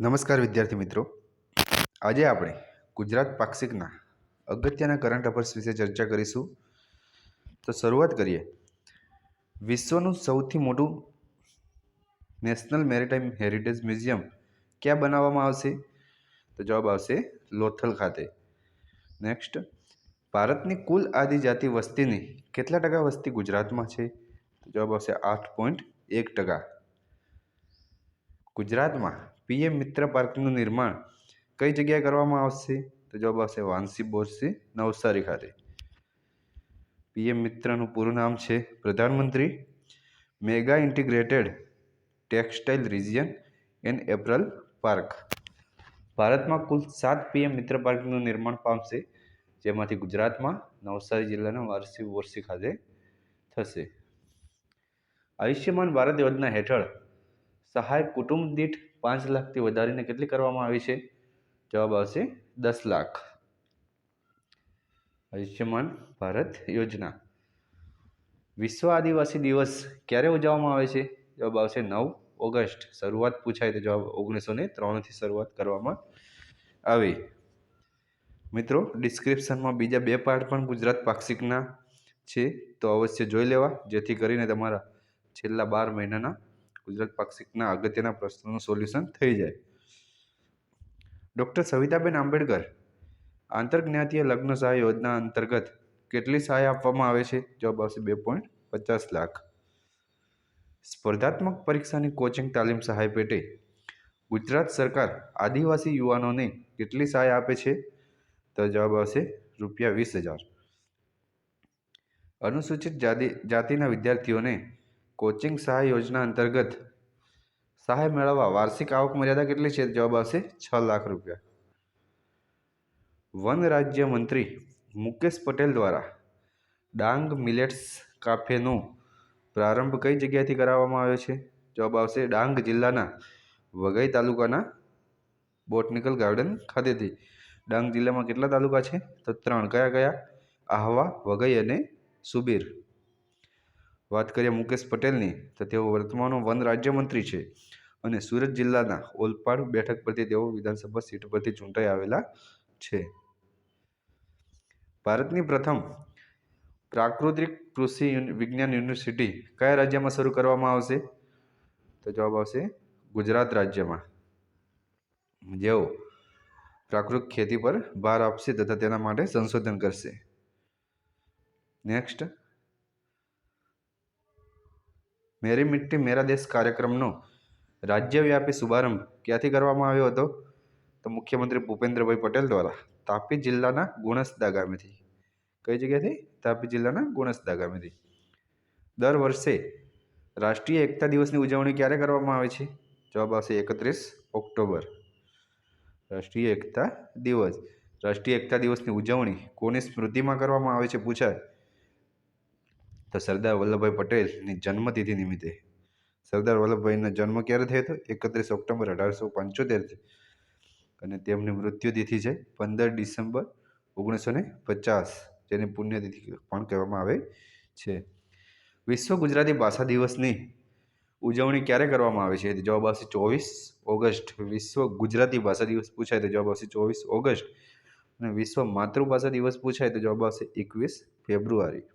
નમસ્કાર વિદ્યાર્થી મિત્રો, આજે આપણે ગુજરાત પાક્ષિકના અગત્યના કરંટ અફેર્સ વિશે ચર્ચા કરીશું. તો શરૂઆત કરીએ. વિશ્વનું સૌથી મોટું નેશનલ મેરીટાઈમ હેરિટેજ મ્યુઝિયમ ક્યાં બનાવવામાં આવશે? તો જવાબ આવશે લોથલ ખાતે. નેક્સ્ટ, ભારતની કુલ આદિજાતિ વસ્તીની કેટલા ટકા વસ્તી ગુજરાતમાં છે? તો જવાબ આવશે 8.1%. ગુજરાતમાં પીએમ મિત્ર પાર્કનું નિર્માણ કઈ જગ્યાએ કરવામાં આવશે? તો જવાબ આવશે વાંસી બોરસી નવસારી ખાતે. પીએમ મિત્રનું પૂરું નામ છે પ્રધાનમંત્રી mega integrated textile region and apparel park. ભારતમાં કુલ 7 પીએમ મિત્ર પાર્કનું નિર્માણ પામશે, જેમાંથી ગુજરાતમાં નવસારી જિલ્લાના વાંસી બોરસી ખાતે થશે. આયુષ્યમાન ભારત યોજના હેઠળ સહાય કુટુંબ દીઠ 5 લાખથી વધારીને કેટલી કરવામાં આવી છે? જવાબ આવશે 10 લાખ. આયુષ્યમાન ભારત યોજના. વિશ્વ આદિવાસી દિવસ ક્યારે ઉજવવામાં આવે છે? જવાબ આવશે 9 ઓગસ્ટ. શરૂઆત પૂછાય તો જવાબ 1903થી શરૂઆત કરવામાં આવી. મિત્રો, ડિસ્ક્રિપ્શનમાં બીજા 2 પાર્ટ પણ ગુજરાત પાક્ષિકના છે, તો અવશ્ય જોઈ લેવા, જેથી કરીને તમારા છેલ્લા 12 મહિનાના ગુજરાત પાક્ષિકના અગત્યના પ્રશ્નોનું સોલ્યુશન થઈ જાય. ડૉક્ટર સવિતાબેન આંબેડકર આંતરજ્ઞાતીય લગ્ન સહાય યોજના અંતર્ગત કેટલી સહાય આપવામાં આવે છે? જવાબ આવશે 2.50 લાખ. સ્પર્ધાત્મક પરીક્ષાની કોચિંગ તાલીમ સહાય પેટે ગુજરાત સરકાર આદિવાસી યુવાનોને કેટલી સહાય આપે છે? તો જવાબ આવશે ₹20,000. અનુસૂચિત જાતિના વિદ્યાર્થીઓને કોચિંગ સહાય યોજના અંતર્ગત સહાય મેળવવા વાર્ષિક આવક મર્યાદા કેટલી છે? જવાબ આવશે ₹6 લાખ. વન રાજ્ય મંત્રી મુકેશ પટેલ દ્વારા ડાંગ મિલેટ્સ કાફેનો પ્રારંભ કઈ જગ્યાએથી કરાવવામાં આવ્યો છે? જવાબ આવશે ડાંગ જિલ્લાના વઘઈ તાલુકાના બોટનિકલ ગાર્ડન ખાતેથી. ડાંગ જિલ્લામાં કેટલા તાલુકા છે? તો 3. કયા કયા? આહવા, વઘઈ અને સુબીર. વાત કરીએ મુકેશ પટેલની, તો તેઓ વર્તમાનમાં વન રાજ્યમંત્રી છે અને સુરત જિલ્લાના ઓલપાડ બેઠક પરથી તેઓ વિધાનસભા સીટ પરથી ચૂંટાઈ આવેલા છે. ભારતની પ્રથમ પ્રાકૃતિક કૃષિ વિજ્ઞાન યુનિવર્સિટી કયા રાજ્યમાં શરૂ કરવામાં આવશે? તો જવાબ આવશે ગુજરાત રાજ્યમાં, જેઓ પ્રાકૃતિક ખેતી પર ભાર આપશે તથા તેના માટે સંશોધન કરશે. નેક્સ્ટ, મેરી મિટ્ટી મેરા દેશ કાર્યક્રમનો રાજ્યવ્યાપી શુભારંભ ક્યાંથી કરવામાં આવ્યો હતો? તો મુખ્યમંત્રી ભૂપેન્દ્રભાઈ પટેલ દ્વારા તાપી જિલ્લાના ગુણસદા ગામેથી. કઈ જગ્યાથી? તાપી જિલ્લાના ગુણસદા ગામેથી. દર વર્ષે રાષ્ટ્રીય એકતા દિવસની ઉજવણી ક્યારે કરવામાં આવે છે? જવાબ આવશે 31 ઓક્ટોબર. રાષ્ટ્રીય એકતા દિવસ. રાષ્ટ્રીય એકતા દિવસની ઉજવણી કોની સ્મૃતિમાં કરવામાં આવે છે પૂછાય તો સરદાર વલ્લભભાઈ પટેલની જન્મતિથિ નિમિત્તે. સરદાર વલ્લભભાઈનો જન્મ ક્યારે થયો હતો? 31 ઓક્ટોબર 1875. અને તેમની મૃત્યુતિથિ છે 15 ડિસેમ્બર 1950, જેની પુણ્યતિથિ પણ કહેવામાં આવે છે. વિશ્વ ગુજરાતી ભાષા દિવસની ઉજવણી ક્યારે કરવામાં આવે છે? જવાબ આવશે 24 ઓગસ્ટ. વિશ્વ ગુજરાતી ભાષા દિવસ પૂછાય તો જવાબ આવશે 24 ઓગસ્ટ. અને વિશ્વ માતૃભાષા દિવસ પૂછાય તો જવાબ આવશે 21 ફેબ્રુઆરી.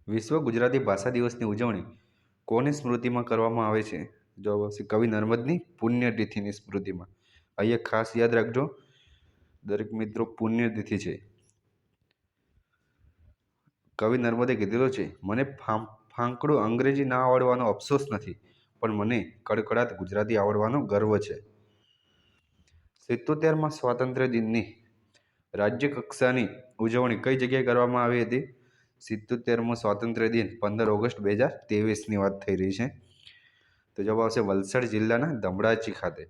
વિશ્વ ગુજરાતી ભાષા દિવસની ઉજવણી કોની સ્મૃતિમાં કરવામાં આવે છે? જવાબ આવશે કવિ નર્મદની પુણ્યતિથિની સ્મૃતિમાં. અહીંયા ખાસ યાદ રાખજો દરેક મિત્રો, પુણ્યતિથિ છે. કવિ નર્મદે કીધેલું છે, મને ફાંકડું અંગ્રેજી ના આવડવાનો અફસોસ નથી, પણ મને કડકડાટ ગુજરાતી આવડવાનો ગર્વ છે. 77માં સ્વાતંત્ર્ય દિનની રાજ્ય કક્ષાની ઉજવણી કઈ જગ્યાએ કરવામાં આવી હતી? 77મો સ્વાતંત્ર્ય દિન 15 ઓગસ્ટ 2023ની વાત થઈ રહી છે. તો જવાબ આવશે વલસાડ જિલ્લાના ધમડાચી ખાતે.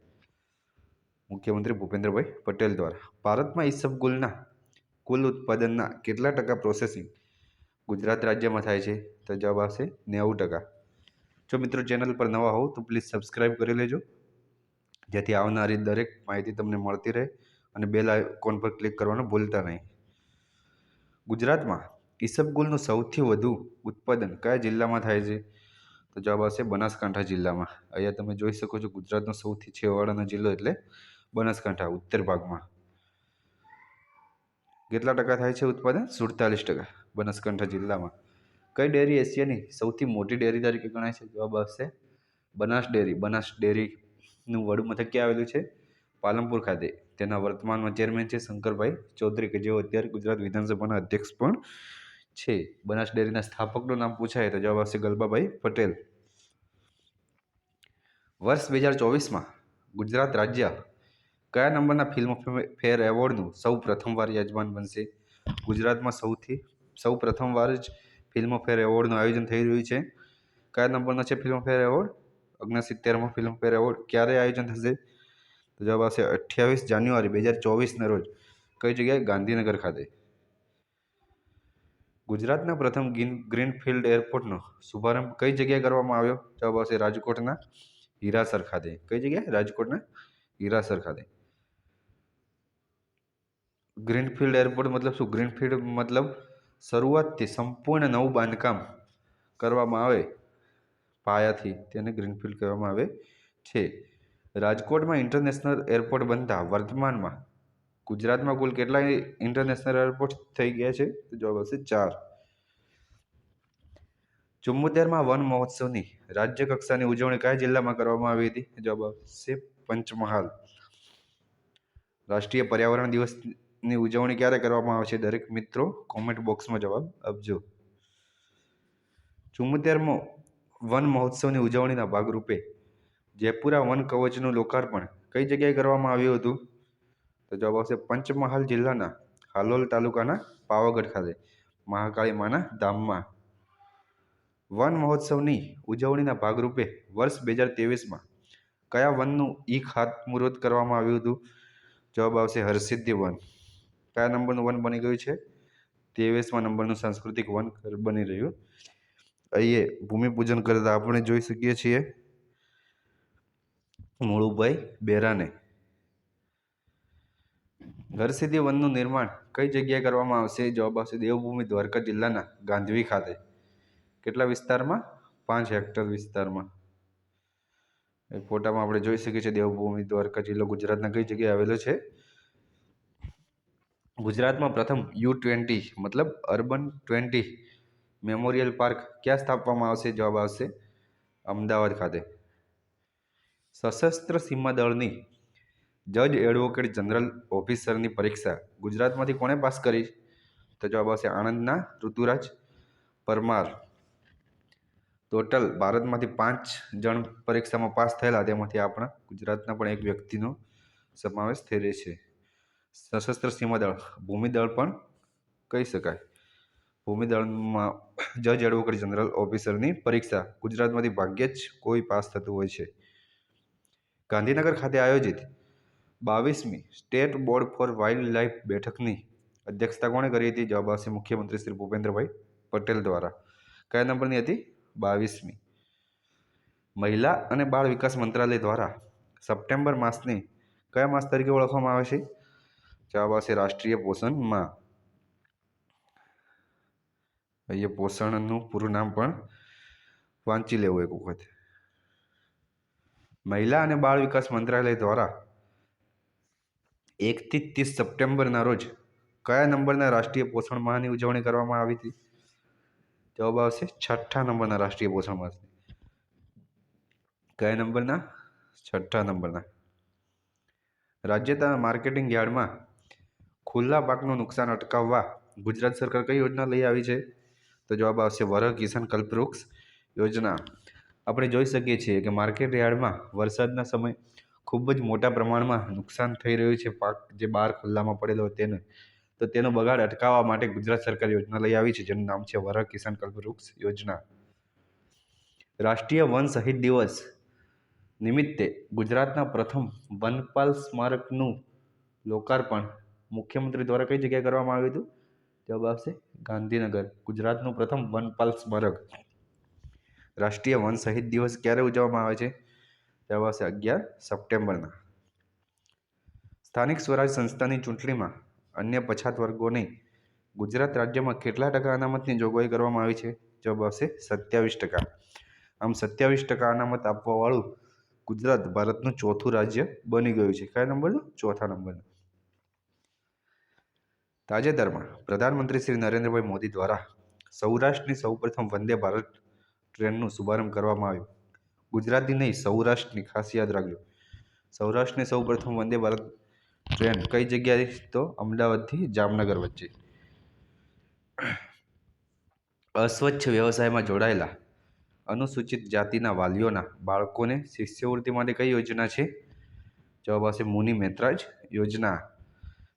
મુખ્યમંત્રી ભૂપેન્દ્રભાઈ પટેલ દ્વારા. ભારતમાં ઈસબગુલના કુલ ઉત્પાદનના કેટલા ટકા પ્રોસેસિંગ ગુજરાત રાજ્યમાં થાય છે? તો જવાબ આવશે 90%. જો મિત્રો ચેનલ પર નવા હોવ તો પ્લીઝ સબસ્ક્રાઈબ કરી લેજો, જેથી આવનારી દરેક માહિતી તમને મળતી રહે, અને બેલ આઇકોન પર ક્લિક કરવાનું ભૂલતા નહીં. ગુજરાતમાં ઈસબગુલનું સૌથી વધુ ઉત્પાદન કયા જિલ્લામાં થાય છે? તો તો જવાબ આવશે બનાસકાંઠા જિલ્લામાં. અહીંયા તમે જોઈ શકો છો ગુજરાતનો સૌથી છેવાડાનો જિલ્લો એટલે બનાસકાંઠા, ઉત્તર ભાગમાં. કેટલા ટકા થાય છે ઉત્પાદન? 47% બનાસકાંઠા જિલ્લામાં. કઈ ડેરી એશિયાની સૌથી મોટી ડેરી તરીકે ગણાય છે? જવાબ આવશે બનાસ ડેરી. બનાસ ડેરીનું વડું મથક ક્યાં આવેલું છે? પાલનપુર ખાતે. તેના વર્તમાનમાં ચેરમેન છે શંકરભાઈ ચૌધરી, કે જેઓ અત્યારે ગુજરાત વિધાનસભાના અધ્યક્ષ પણ છે. બનાસ ડેરીના સ્થાપકનું નામ પૂછાય તો જવાબ આવશે ગલબાભાઈ પટેલ. વર્ષ 2024માં ગુજરાત રાજ્ય કયા નંબરના ફિલ્મફેર એવોર્ડનું સૌ પ્રથમવાર યજમાન બનશે? ગુજરાતમાં સૌ પ્રથમવાર જ ફિલ્મફેર એવોર્ડનું આયોજન થઈ રહ્યું છે. કયા નંબરનો છે ફિલ્મફેર એવોર્ડ? 69મો ફિલ્મફેર એવોર્ડ. ક્યારે આયોજન થશે? તો જવાબ આવશે 28 જાન્યુઆરી 2024ના રોજ. કઈ જગ્યાએ? ગાંધીનગર ખાતે. ગુજરાતના પ્રથમ ગ્રીનફિલ્ડ એરપોર્ટનો શુભારંભ કઈ જગ્યાએ કરવામાં આવ્યો? જવાબ આવશે રાજકોટના હીરાસર ખાતે. કઈ જગ્યાએ? રાજકોટના હીરાસર ખાતે. ગ્રીનફિલ્ડ એરપોર્ટ મતલબ શું? ગ્રીનફિલ્ડ મતલબ શરૂઆતથી સંપૂર્ણ નવું બાંધકામ કરવામાં આવે પાયાથી, તેને ગ્રીનફિલ્ડ કહેવામાં આવે છે. રાજકોટમાં ઇન્ટરનેશનલ એરપોર્ટ બનતા વર્તમાનમાં ગુજરાતમાં કુલ કેટલા ઇન્ટરનેશનલ એરપોર્ટ થઈ ગયા છે? તો જવાબ આવશે 4. 74માં વન મહોત્સવની રાજ્ય કક્ષાની ઉજવણી કયા જિલ્લામાં કરવામાં આવી હતી? જવાબ આવશે પંચમહાલ. રાષ્ટ્રીય પર્યાવરણ દિવસની ઉજવણી ક્યારે કરવામાં આવે છે? દરેક મિત્રો કોમેન્ટ બોક્સમાં જવાબ આપજો. 74મો વન મહોત્સવની ઉજવણીના ભાગરૂપે જયપુરા વન કવચનું લોકાર્પણ કઈ જગ્યાએ કરવામાં આવ્યું હતું? તો જવાબ આવશે પંચમહાલ જિલ્લાના હાલોલ તાલુકાના પાવાગઢ ખાતે, મહાકાળી માના ધામમાં. વન મહોત્સવની ઉજવણીના ભાગરૂપે વર્ષ 2023માં કયા વનનું ખાતમુહૂર્ત કરવામાં આવ્યું હતું? જવાબ આવશે હરસિદ્ધિ વન. કયા નંબરનું વન બની ગયું છે? 23મા નંબરનું સાંસ્કૃતિક વન બની રહ્યું. અહીંયા ભૂમિપૂજન કરતા આપણે જોઈ શકીએ છીએ મુળુભાઈ બેરાને. હરસિદ્ધિ વનનું નિર્માણ કઈ જગ્યાએ કરવામાં આવશે? જવાબ આવશે દેવભૂમિ દ્વારકા જિલ્લાના ગાંધવી ખાતે. કેટલા વિસ્તારમાં? 5 હેક્ટર વિસ્તારમાં. એ ફોટામાં આપણે જોઈ શકીએ છીએ દેવભૂમિ દ્વારકા જિલ્લો ગુજરાતના કઈ જગ્યાએ આવેલો છે? ગુજરાતમાં પ્રથમ U20 મતલબ અર્બન 20 મેમોરિયલ પાર્ક ક્યાં સ્થાપવામાં આવશે? જવાબ આવશે અમદાવાદ ખાતે. સશસ્ત્ર સીમા દળની જજ એડવોકેટ જનરલ ઓફિસરની પરીક્ષા ગુજરાતમાંથી કોણે પાસ કરી? તો જવાબ આવશે આણંદના ઋતુરાજ પરમાર. ટોટલ ભારતમાંથી 5 જણ પરીક્ષામાં પાસ થયેલા, તેમાંથી આપણા ગુજરાતના પણ એક વ્યક્તિનો સમાવેશ થઈ રહે છે. સશસ્ત્ર સીમા દળ, ભૂમિદળ પણ કહી શકાય. ભૂમિદળમાં જજ એડવોકેટ જનરલ ઓફિસરની પરીક્ષા ગુજરાતમાંથી ભાગ્યે જ કોઈ પાસ થતું હોય છે. ગાંધીનગર ખાતે આયોજિત 22મી state board for wild life બેઠકની અધ્યક્ષતા કોણે કરી હતી? જવાબ આવશે મુખ્યમંત્રી શ્રી ભૂપેન્દ્રભાઈ પટેલ દ્વારા. કયા નંબરની હતી? 22મી. મહિલા અને બાળ વિકાસ મંત્રાલય દ્વારા સપ્ટેમ્બર માસને કયા માસ તરીકે ઓળખવામાં આવે છે? જવાબ આવશે રાષ્ટ્રીય પોષણ માહ. અહીંયા પોષણનું પૂરું નામ પણ વાંચી લેવું એક વખત. મહિલા અને બાળ વિકાસ મંત્રાલય દ્વારા 1 થી 30 સપ્ટેમ્બરના રોજ કયા નંબરના રાષ્ટ્રીય પોષણ માહની ઉજવણી કરવામાં આવી હતી? જવાબ આવશે 6થા નંબરના રાષ્ટ્રીય પોષણ માહ. કયા નંબરના? 6થા નંબરના. રાજ્યના માર્કેટિંગ યાર્ડમાં ખુલ્લા પાકનું નુકસાન અટકાવવા ગુજરાત સરકાર કઈ યોજના લઈ આવી છે? તો જવાબ આવશે વરહ કિસાન કલ્પવૃક્ષ યોજના. આપણે જોઈ શકીએ છીએ કે માર્કેટ યાર્ડમાં વરસાદના સમયે ખૂબ જ મોટા પ્રમાણમાં નુકસાન થઈ રહ્યું છે. પાક જે બહાર ખુલ્લામાં પડેલો તેને, તો તેનો બગાડ અટકાવવા માટે ગુજરાત સરકાર યોજના લઈ આવી છે, જેનું નામ છે વરહ કિસાન કલ્પવૃક્ષ યોજના. રાષ્ટ્રીય વન શહીદ દિવસ નિમિત્તે ગુજરાતના પ્રથમ વનપાલ સ્મારકનું લોકાર્પણ મુખ્યમંત્રી દ્વારા કઈ જગ્યાએ કરવામાં આવ્યું હતું? જવાબ આવશે ગાંધીનગર. ગુજરાતનું પ્રથમ વનપાલ સ્મારક. રાષ્ટ્રીય વન શહીદ દિવસ ક્યારે ઉજવવામાં આવે છે? જવાબ આવશે 11 સપ્ટેમ્બરના. સ્થાનિક સ્વરાજ સંસ્થાની ચૂંટણીમાં અન્ય પછાત વર્ગોને ગુજરાત રાજ્યમાં કેટલા ટકા અનામતની જોગવાઈ કરવામાં આવી છે? જવાબ આવશે 27%. આમ 27% અનામત આપવાવાળું ગુજરાત ભારતનું ચોથું રાજ્ય બની ગયું છે. કયા નંબરનું? ચોથા નંબરનું. તાજેતરમાં પ્રધાનમંત્રી શ્રી નરેન્દ્રભાઈ મોદી દ્વારા સૌરાષ્ટ્રની સૌપ્રથમ વંદે ભારત ટ્રેનનું શુભારંભ કરવામાં આવ્યું. ગુજરાતની નહીં, સૌરાષ્ટ્રની, ખાસ યાદ રાખજો. સૌરાષ્ટ્રની સૌપ્રથમ વંદે ભારત ટ્રેન કઈ જગ્યાએ? તો અમદાવાદથી જામનગર વચ્ચે. અસ્વચ્છ વ્યવસાયમાં જોડાયેલા અનુસૂચિત જાતિના વાલીઓના બાળકોને શિષ્યવૃત્તિ માટે કઈ યોજના છે? જવાબ આવશે મુનિ મેત્રાજ યોજના.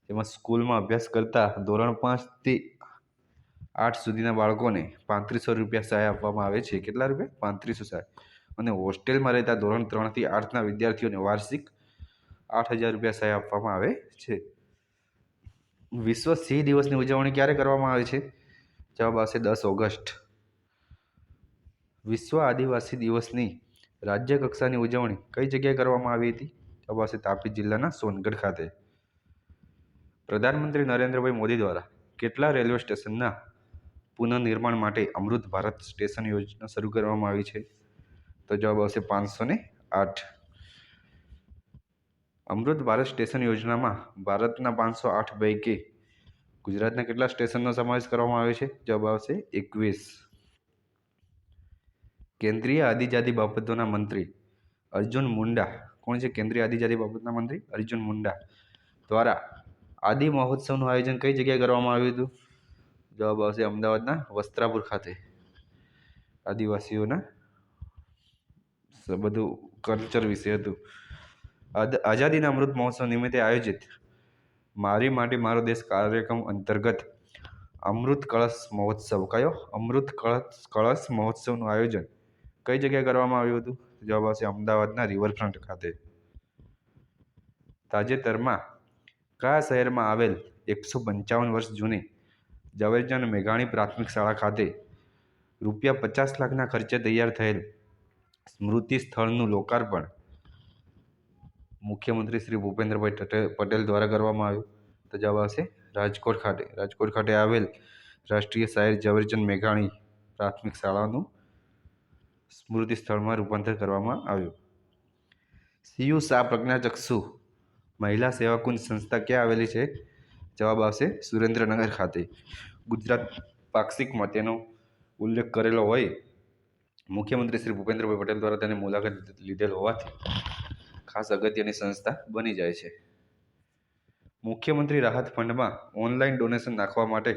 તેમાં સ્કૂલમાં અભ્યાસ કરતા ધોરણ 5 થી 8 સુધીના બાળકોને 3500 રૂપિયા સહાય આપવામાં આવે છે. કેટલા રૂપિયા? 3500 સહાય. અને હોસ્ટેલમાં રહેતા ધોરણ 3 થી 8ના વિદ્યાર્થીઓને વાર્ષિક 8000 રૂપિયા સહાય આપવામાં આવે છે. વિશ્વ સિંહ દિવસની ઉજવણી ક્યારે કરવામાં આવે છે? જવાબ આવશે 10 ઓગસ્ટ. વિશ્વ આદિવાસી દિવસની રાજ્ય કક્ષાની ઉજવણી કઈ જગ્યાએ કરવામાં આવી હતી? જવાબ આવશે તાપી જિલ્લાના સોનગઢ ખાતે. પ્રધાનમંત્રી નરેન્દ્રભાઈ મોદી દ્વારા કેટલા રેલવે સ્ટેશનના પુનઃનિર્માણ માટે અમૃત ભારત સ્ટેશન યોજના શરૂ કરવામાં આવી છે? તો જવાબ આવશે 508. અમૃત ભારત સ્ટેશન યોજનામાં ભારતના 508 પૈકી ગુજરાતના કેટલા સ્ટેશનનો સમાવેશ કરવામાં આવ્યો છે? જવાબ આવશે 21. કેન્દ્રીય આદિજાતિ બાબતોના મંત્રી અર્જુન મુંડા, કોણ છે કેન્દ્રીય આદિજાતિ બાબતના મંત્રી? અર્જુન મુંડા દ્વારા આદિ મહોત્સવનું આયોજન કઈ જગ્યાએ કરવામાં આવ્યું હતું? જવાબ આવશે અમદાવાદના વસ્ત્રાપુર ખાતે. આદિવાસીઓના બધું કલ્ચર વિશે હતું. આઝાદીના અમૃત મહોત્સવ નિમિત્તે આયોજિત મારી માટી મારો દેશ કાર્યક્રમ અંતર્ગત અમૃત કળશ મહોત્સવ, કયો? અમૃત કળશ મહોત્સવનું આયોજન કઈ જગ્યાએ કરવામાં આવ્યું હતું? જવાબ આવશે અમદાવાદના રિવરફ્રન્ટ ખાતે. તાજેતરમાં કયા શહેરમાં આવેલ 155 વર્ષ જૂની ઝવેરચંદ મેઘાણી પ્રાથમિક શાળા ખાતે ₹50 લાખના ખર્ચે તૈયાર થયેલ સ્મૃતિ સ્થળનું લોકાર્પણ મુખ્યમંત્રી શ્રી ભૂપેન્દ્રભાઈ પટેલ દ્વારા કરવામાં આવ્યું? તો જવાબ આવશે રાજકોટ ખાતે. રાજકોટ ખાતે આવેલ રાષ્ટ્રીય શાયર ઝવેરચંદ મેઘાણી પ્રાથમિક શાળાનું સ્મૃતિ સ્થળમાં રૂપાંતર કરવામાં આવ્યું. સીયુ શાહ પ્રજ્ઞાચક્ષુ મહિલા સેવાકુંજ સંસ્થા ક્યાં આવેલી છે? જવાબ આવશે સુરેન્દ્રનગર ખાતે. ગુજરાત પાક્ષિકમાં તેનો ઉલ્લેખ કરેલો હોય મુખ્યમંત્રી શ્રી ભૂપેન્દ્રભાઈ પટેલ દ્વારા તેની મુલાકાત લીધેલ હોવાથી ખાસ અગત્યની સંસ્થા બની જાય છે. મુખ્યમંત્રી રાહત ફંડમાં ઓનલાઈન ડોનેશન નાખવા માટે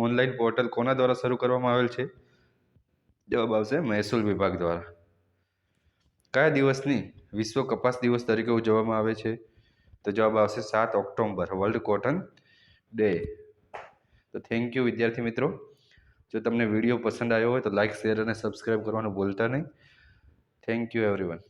ઓનલાઈન પોર્ટલ કોના દ્વારા શરૂ કરવામાં આવેલ છે? જવાબ આવશે મહેસૂલ વિભાગ દ્વારા. કયા દિવસની વિશ્વ કપાસ દિવસ તરીકે ઉજવવામાં આવે છે? તો જવાબ આવશે 7 ઓક્ટોબર, વર્લ્ડ કોટન ડે. તો થેન્ક યુ વિદ્યાર્થી મિત્રો. જો તમને વિડીયો પસંદ આવ્યો હોય તો લાઇક, શેર અને સબસ્ક્રાઈબ કરવાનું ભૂલતા નહીં. Thank you everyone.